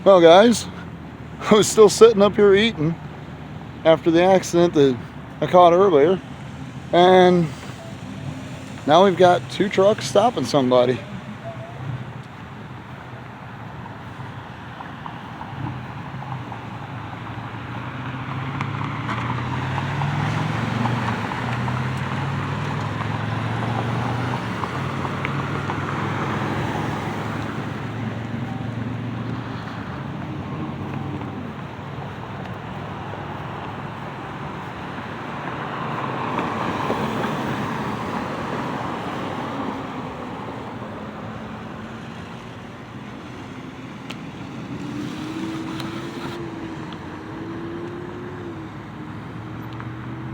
Well, guys, I was still sitting up here eating after the accident that I caught earlier, and now we've got 2 trucks stopping somebody.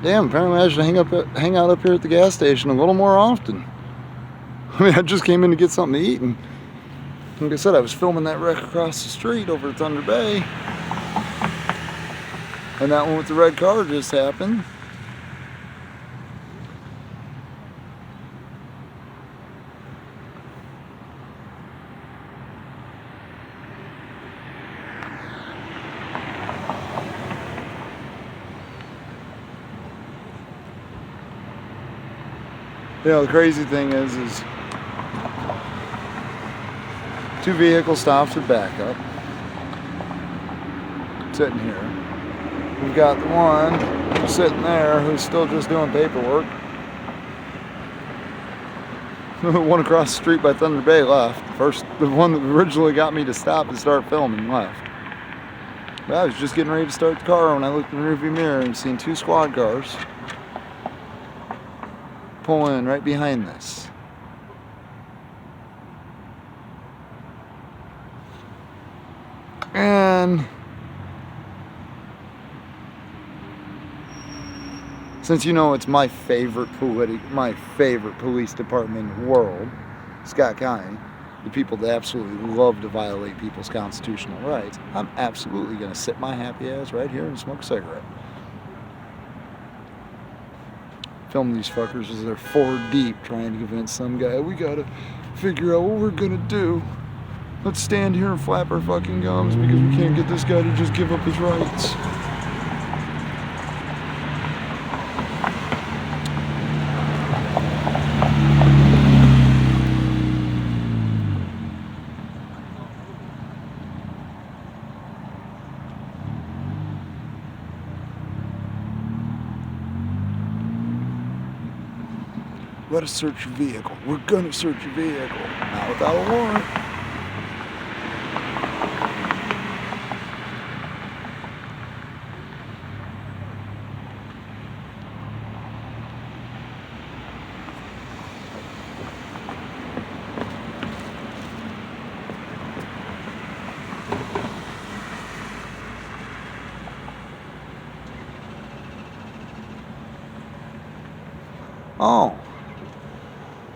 Damn, apparently I should hang out up here at the gas station a little more often. I mean, I just came in to get something to eat, and like I said, I was filming that wreck across the street over at Thunder Bay. And that one with the red car just happened. You know, the crazy thing is 2 vehicle stops with backup. Sitting here. We've got the one sitting there who's still just doing paperwork. The one across the street by Thunder Bay left. The one that originally got me to stop and start filming left. But I was just getting ready to start the car when I looked in the rearview mirror and seen 2 squad cars pull in right behind this. And since you know it's my favorite police department in the world, Scott County, the people that absolutely love to violate people's constitutional rights, I'm absolutely going to sit my happy ass right here and smoke a cigarette. Film these fuckers as they're 4 deep trying to convince some guy, we gotta figure out what we're gonna do. Let's stand here and flap our fucking gums because we can't get this guy to just give up his rights. Let us search your vehicle. We're gonna search your vehicle. Not without a warrant. Oh.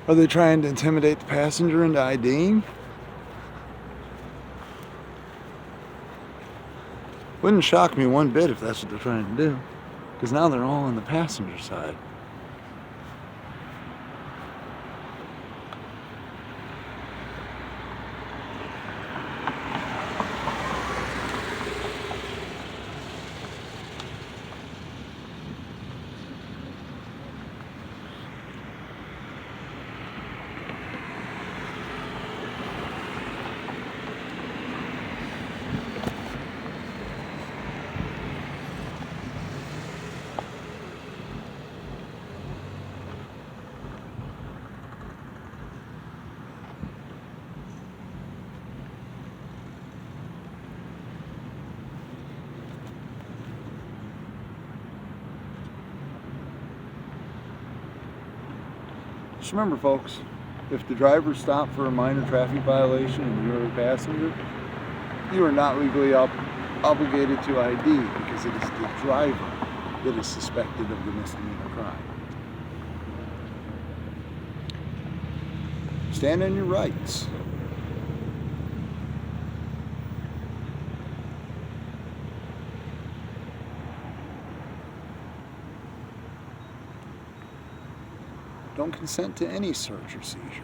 Are they trying to intimidate the passenger into IDing? Wouldn't shock me one bit if that's what they're trying to do. Because now they're all on the passenger side. Just remember, folks, if the driver stopped for a minor traffic violation and you're a passenger, you are not legally obligated to ID because it is the driver that is suspected of the misdemeanor crime. Stand on your rights. Don't consent to any search or seizure.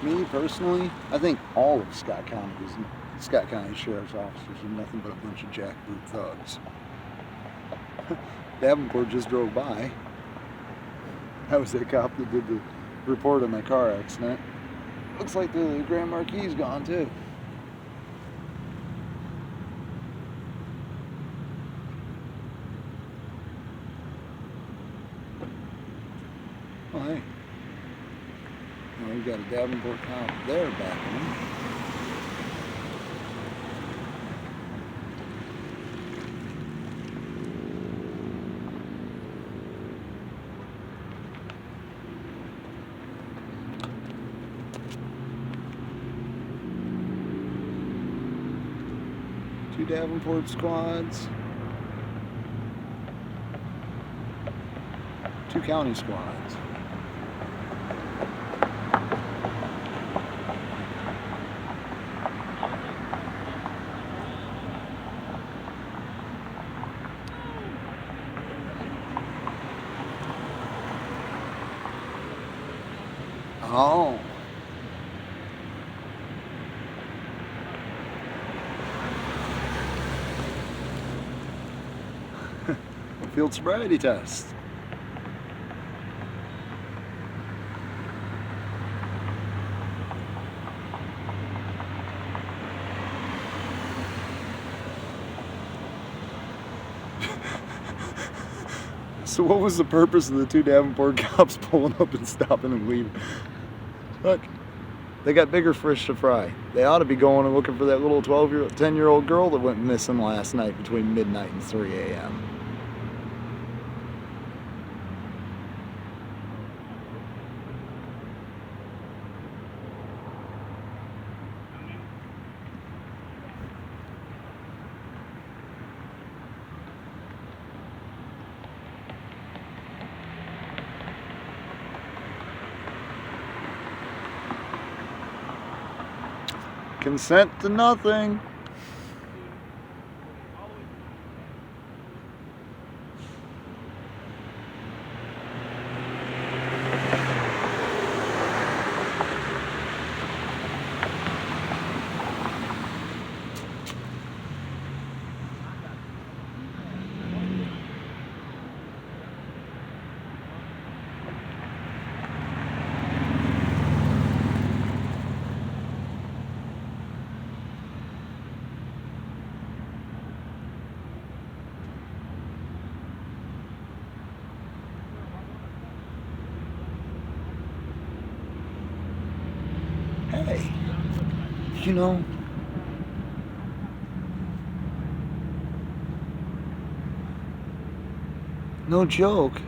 Me personally, I think all of Scott County Sheriff's officers are nothing but a bunch of jackboot thugs. Davenport just drove by. That was the cop that did the report on my car accident. Looks like the Grand Marquis's gone too. Oh hey. Well, we've got a Davenport cop there backing him. Two Davenport squads. Two county squads. Oh. Field sobriety test. So what was the purpose of the two Davenport cops pulling up and stopping and leaving? Look, they got bigger fish to fry. They ought to be going and looking for that little 10-year-old girl that went missing last night between midnight and 3 a.m. Consent to nothing. Hey, you know, no joke,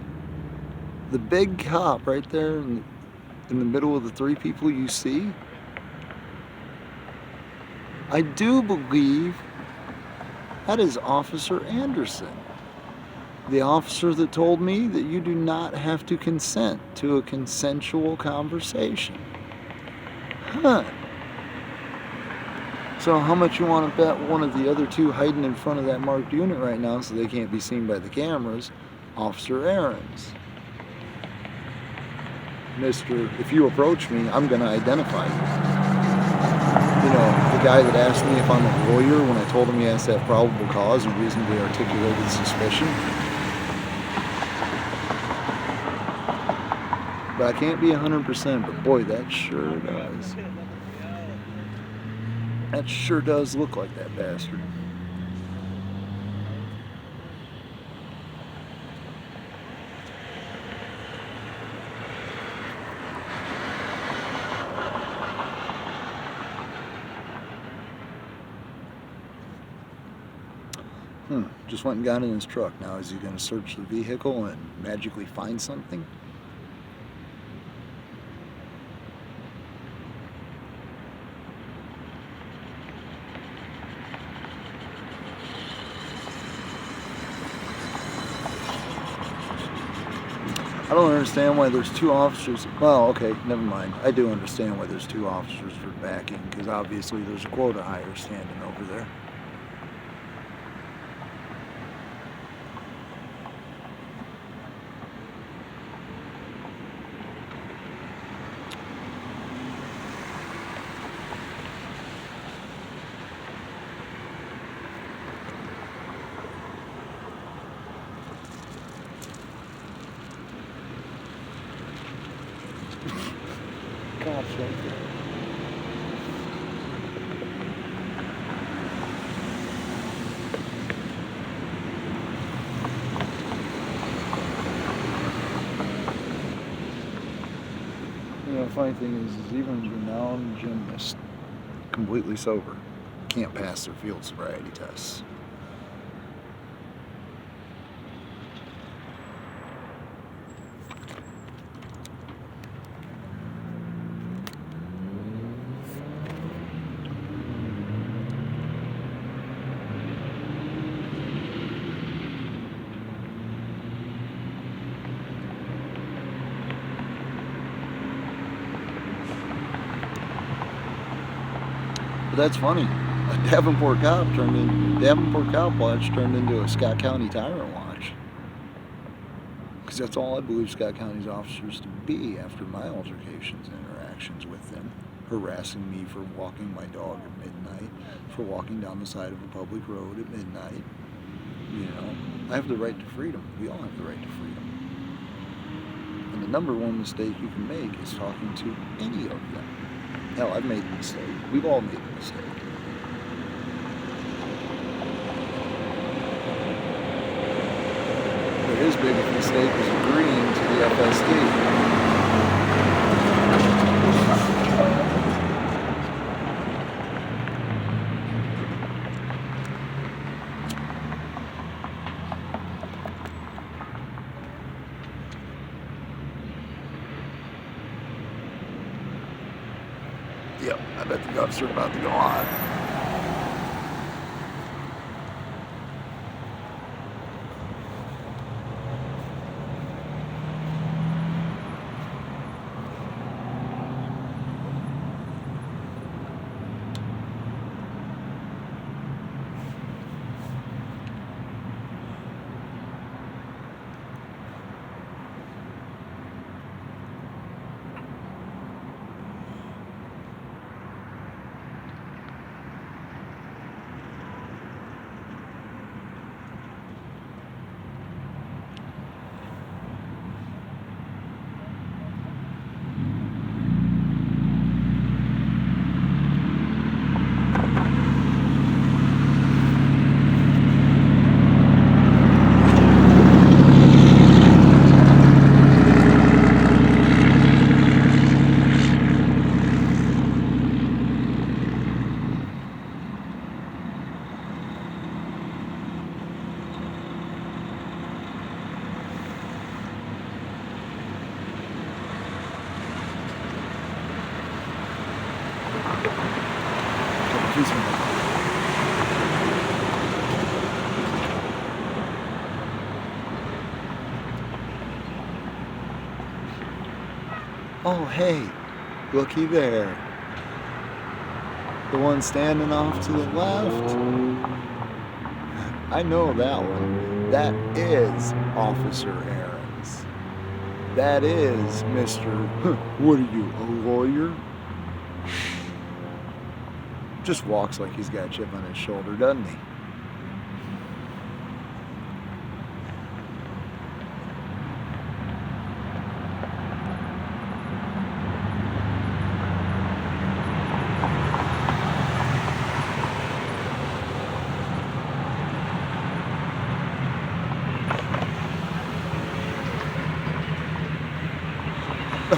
the big cop right there in the middle of the three people you see, I do believe that is Officer Anderson, the officer that told me that you do not have to consent to a consensual conversation. Huh. So how much you want to bet one of the other two hiding in front of that marked unit right now so they can't be seen by the cameras, Officer Aarons? Mister, if you approach me, I'm going to identify you. You know, the guy that asked me if I'm a lawyer when I told him he has to have probable cause and reasonably articulated suspicion. But I can't be 100%, but boy, that sure does. That sure does look like that bastard. Just went and got in his truck. Now is he going to search the vehicle and magically find something? I don't understand why there's two officers. Well, okay, never mind. I do understand why there's two officers for backing, because obviously there's a quota hire standing over there. like that. You know, the funny thing is even renowned gymnasts, completely sober, can't pass their field sobriety tests. But that's funny. A Davenport cop watch turned into a Scott County tyrant watch. Because that's all I believe Scott County's officers to be after my altercations and interactions with them. Harassing me for walking my dog at midnight, for walking down the side of a public road at midnight. You know, I have the right to freedom. We all have the right to freedom. And the number one mistake you can make is talking to any of them. Hell, I've made a mistake. We've all made a mistake. But his biggest mistake was agreeing to the FST. Yep, I bet the Govs are about to go on. Oh, hey, looky there. The one standing off to the left. I know that one. That is Officer Aarons. That is Mr. What are you, a lawyer? Just walks like he's got a chip on his shoulder, doesn't he?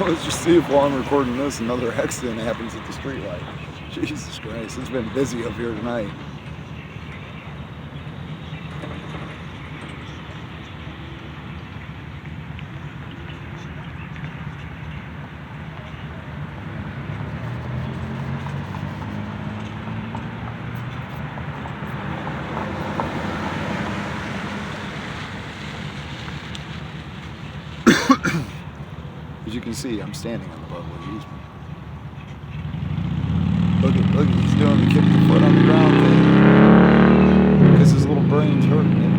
Let's just see if while I'm recording this, another accident happens at the streetlight. Jesus Christ, it's been busy up here tonight. As you can see, I'm standing on the public easement. Look, he's doing the kick the foot on the ground thing. Because his little brain's hurting him.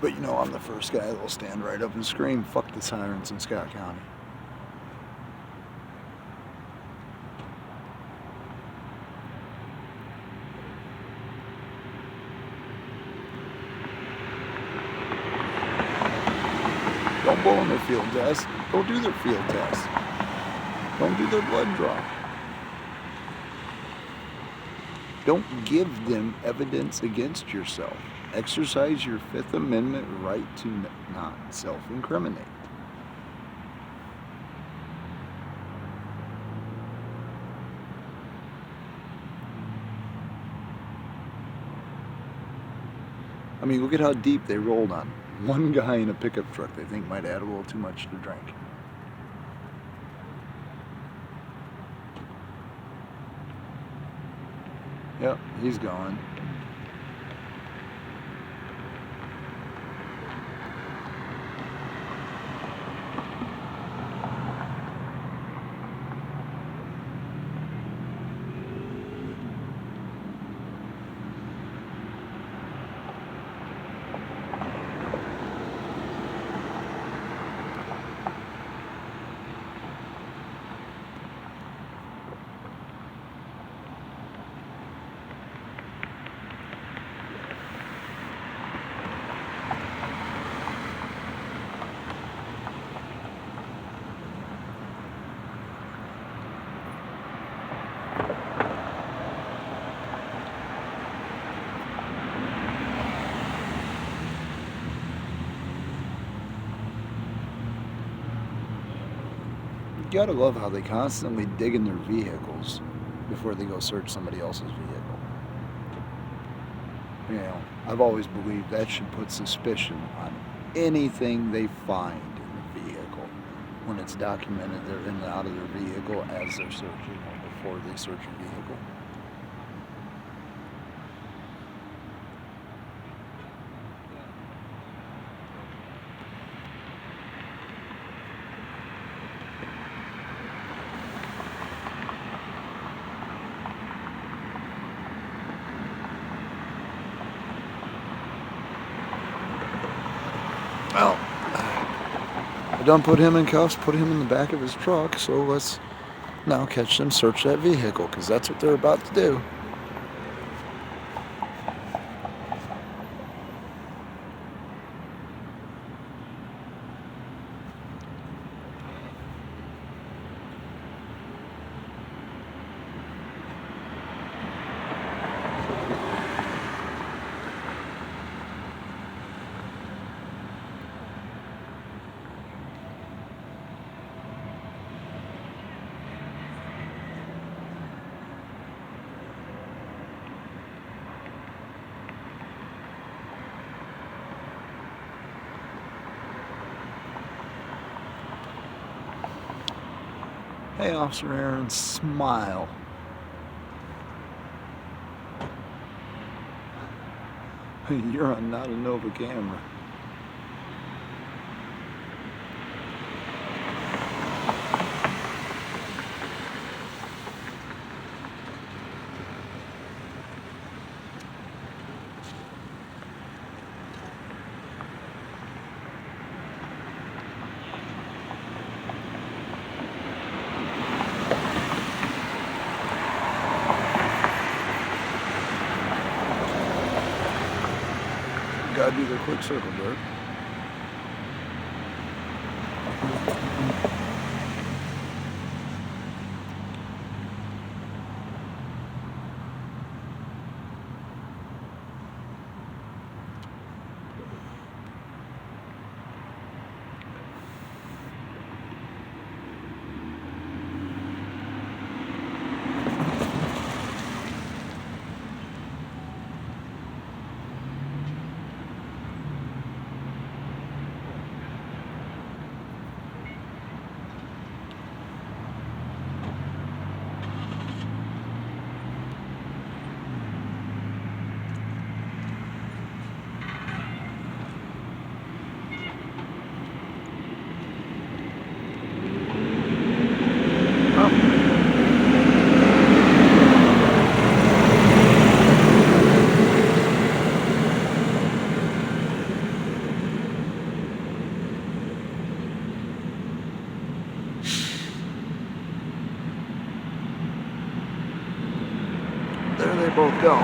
But you know, I'm the first guy that'll stand right up and scream, fuck the sirens in Scott County. Don't blow them their field test. Don't do their field test. Don't do their blood draw. Don't give them evidence against yourself. Exercise your Fifth Amendment right to not self-incriminate. I mean, look at how deep they rolled on one guy in a pickup truck they think might add a little too much to drink. Yep, he's gone. You gotta love how they constantly dig in their vehicles before they go search somebody else's vehicle. You know, I've always believed that should put suspicion on anything they find in the vehicle when it's documented they're in and out of their vehicle as they're searching or before they search a vehicle. Well, I done put him in cuffs, put him in the back of his truck, so let's now catch them, search that vehicle, because that's what they're about to do. Hey, Officer Aaron, smile. You're on not a Nova camera. Gotta do the quick circle, Bert. both go.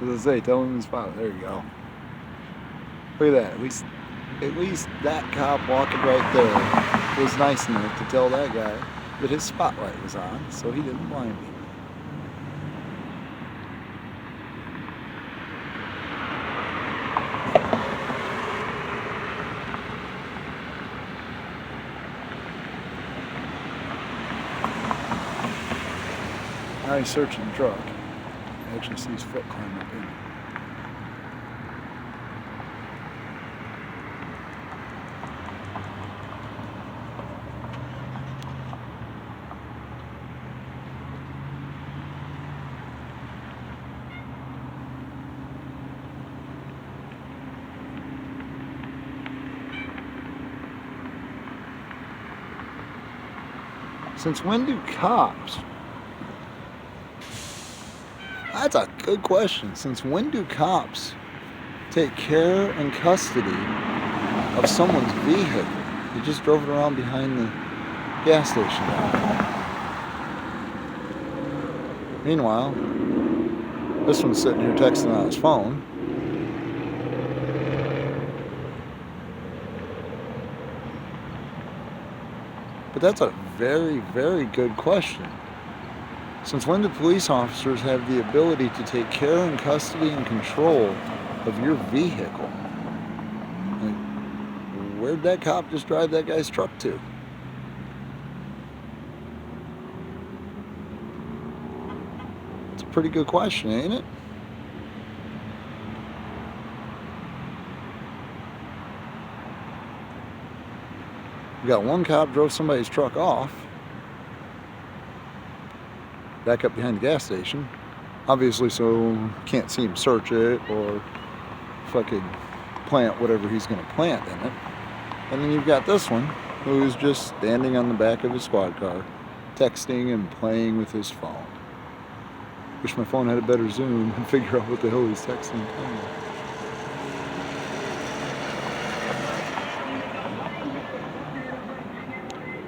As I say, tell him the spot. There you go. Look at that. At least that cop walking right there was nice enough to tell that guy that his spotlight was on, so he didn't blind me. Now he's searching the truck. I actually see his foot climb up in it. Since when do cops... That's a good question. Since when do cops take care and custody of someone's vehicle? They just drove it around behind the gas station. Meanwhile, this one's sitting here texting on his phone. But that's a very, very good question. Since when do police officers have the ability to take care and custody and control of your vehicle? Like, where'd that cop just drive that guy's truck to? It's a pretty good question, ain't it? We got one cop drove somebody's truck off, back up behind the gas station, obviously, so can't see him search it or fucking plant whatever he's gonna plant in it. And then you've got this one who's just standing on the back of his squad car, texting and playing with his phone. Wish my phone had a better zoom and figure out what the hell he's texting and playing with.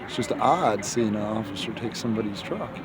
It's just odd seeing an officer take somebody's truck.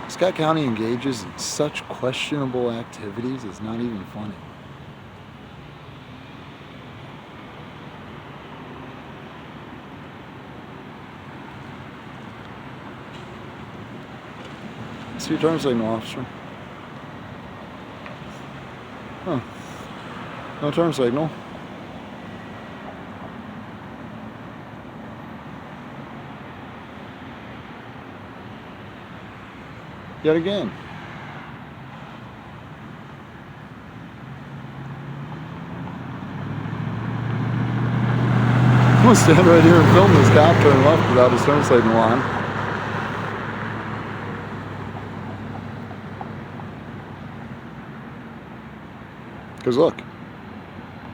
Scott County engages in such questionable activities, it's not even funny. See your turn signal, officer. Huh. No turn signal. Yet again. I'm gonna stand right here and film this cop turn left without his turn signal on. Because look,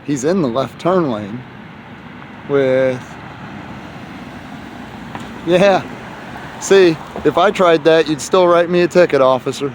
he's in the left turn lane with... Yeah. See, if I tried that, you'd still write me a ticket, officer.